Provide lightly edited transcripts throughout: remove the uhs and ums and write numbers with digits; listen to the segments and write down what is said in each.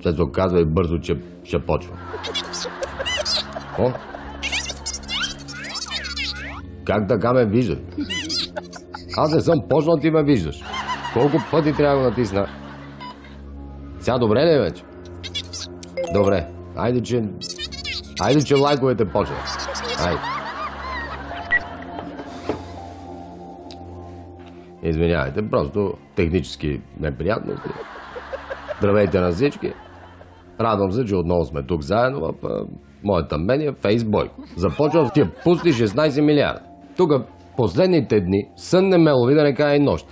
След се оказва и бързо, че ще почва. О? Как така ме виждаш? Аз не съм почнал, ти ме виждаш. Колко пъти трябва да натисна? Сега добре ли е вече? Добре. Айде, че лайковете почнат. Айде. Извинявайте, просто технически неприятности. Здравейте на всички. Радвам се, че отново сме тук заедно в моята медия Фейсбойко. Започвам с тия пусти 16 милиарда. Тук последните дни сън не ме лови, да не кажа и нощ.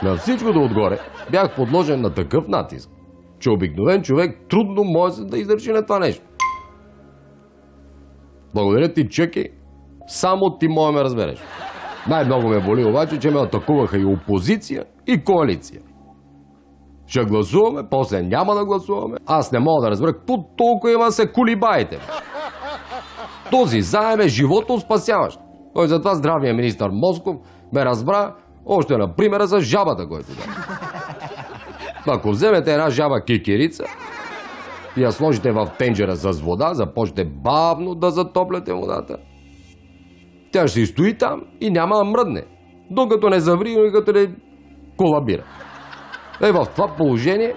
На всичкото отгоре бях подложен на такъв натиск, че обикновен човек трудно може да издържи на това нещо. Благодаря ти, Чъки. Само ти може ме разбереш. Най-много ме боли обаче, че ме атакуваха и опозиция, и коалиция. Ще гласуваме, после няма да гласуваме. Аз не мога да разбера какво толкова има се колибаете. Този заем е живото спасяващ. Той затова здравният министър Москов ме разбра още на примера за жабата, който да. Ако вземете една жаба кикирица и я сложите в тенджера с вода, започнете бавно да затопляте водата, тя ще си стои там и няма да мръдне, докато не заври и като не колабира. В това положение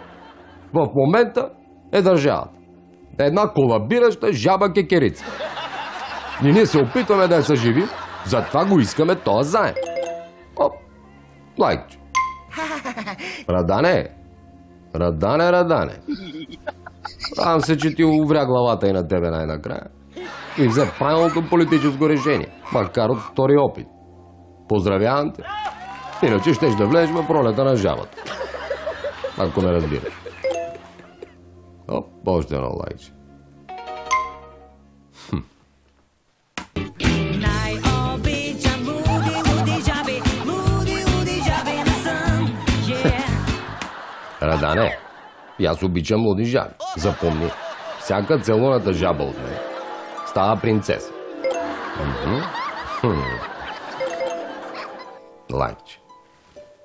в момента е държавата. Една колабираща жаба кекерица. И ние се опитваме да я съживим, затова го искаме този заем. Оп, лайкче. Радане. Радвам се, че ти увря главата и на тебе най-накрая. И взе правилното политическо решение, макар от втори опит. Поздравявам те. Иначе щеш да влезеш в ролята на жабата. Ако ме разбираш. Оп, още едно лайче. Радане, и аз обичам луди жаби. Запомни, всяка целуната жаба от мен става принцеса. Лайкче.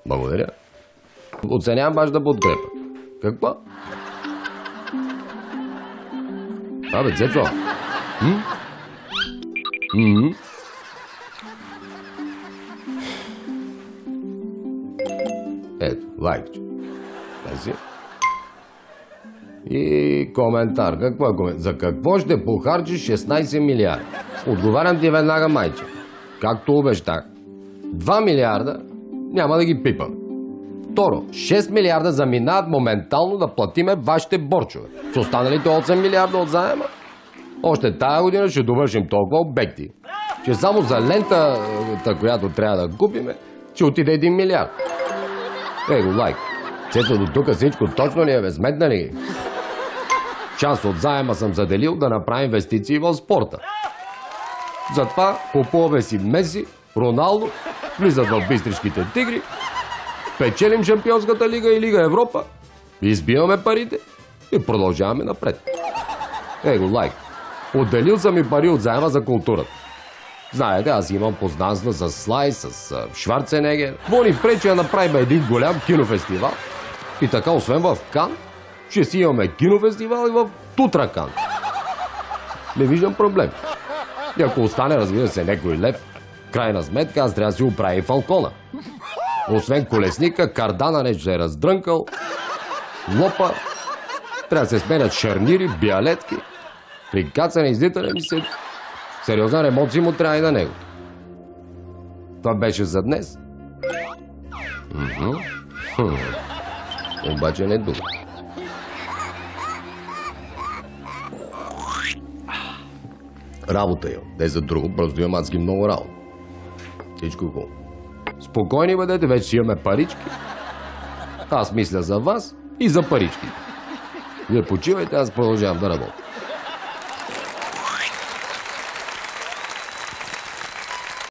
Благодаря. Оценявам вашата подкрепа. Каква? Абе, Цецо. Ето, лайкче. Тези. И коментар. Какво е коментар? За какво ще похарчиш 16 милиарда? Отговарям ти веднага, майче. Както обещах. 2 милиарда няма да ги пипам. Второ, 6 милиарда заминават моментално да платиме вашите борчове. С останалите 8 милиарда от заема. Още тая година ще довършим толкова обекти, че само за лентата, която трябва да купиме, ще отиде 1 милиард. Го лайк. Цецо, до тук всичко точно ли е, бе? Сметна ли? Част от заема съм заделил да направя инвестиции в спорта. Затова купуваме си Меси, Роналдо, влизат в бистришките тигри, печелим Шампионската лига и Лига Европа, избиваме парите и продължаваме напред. Го лайк. Отделил съм и пари от заема за културата. Знаете, аз имам познанства с Слай, с Шварценегер. Какво ни пречи да направим един голям кинофестивал? И така, освен в Кан, ще си имаме кинофестивал и в Тутракан. Не виждам проблем. И ако остане, разбира се, някой лев, крайна сметка, аз трябва да си оправя и Фалкона. Освен колесника, кардана нещо се е раздрънкал, лопа, трябва да се сменят шарнири, биалетки. При кацане излитане ми се... Сериозен ремонт си му трябва и на него. Това беше за днес. Обаче не дума. Работа имам. Не за друго, просто имам адски много работа. Всичко хубаво. Спокойни бъдете, вече си имаме парички. Аз мисля за вас и за парички. Вие почивайте, аз продължавам да работя.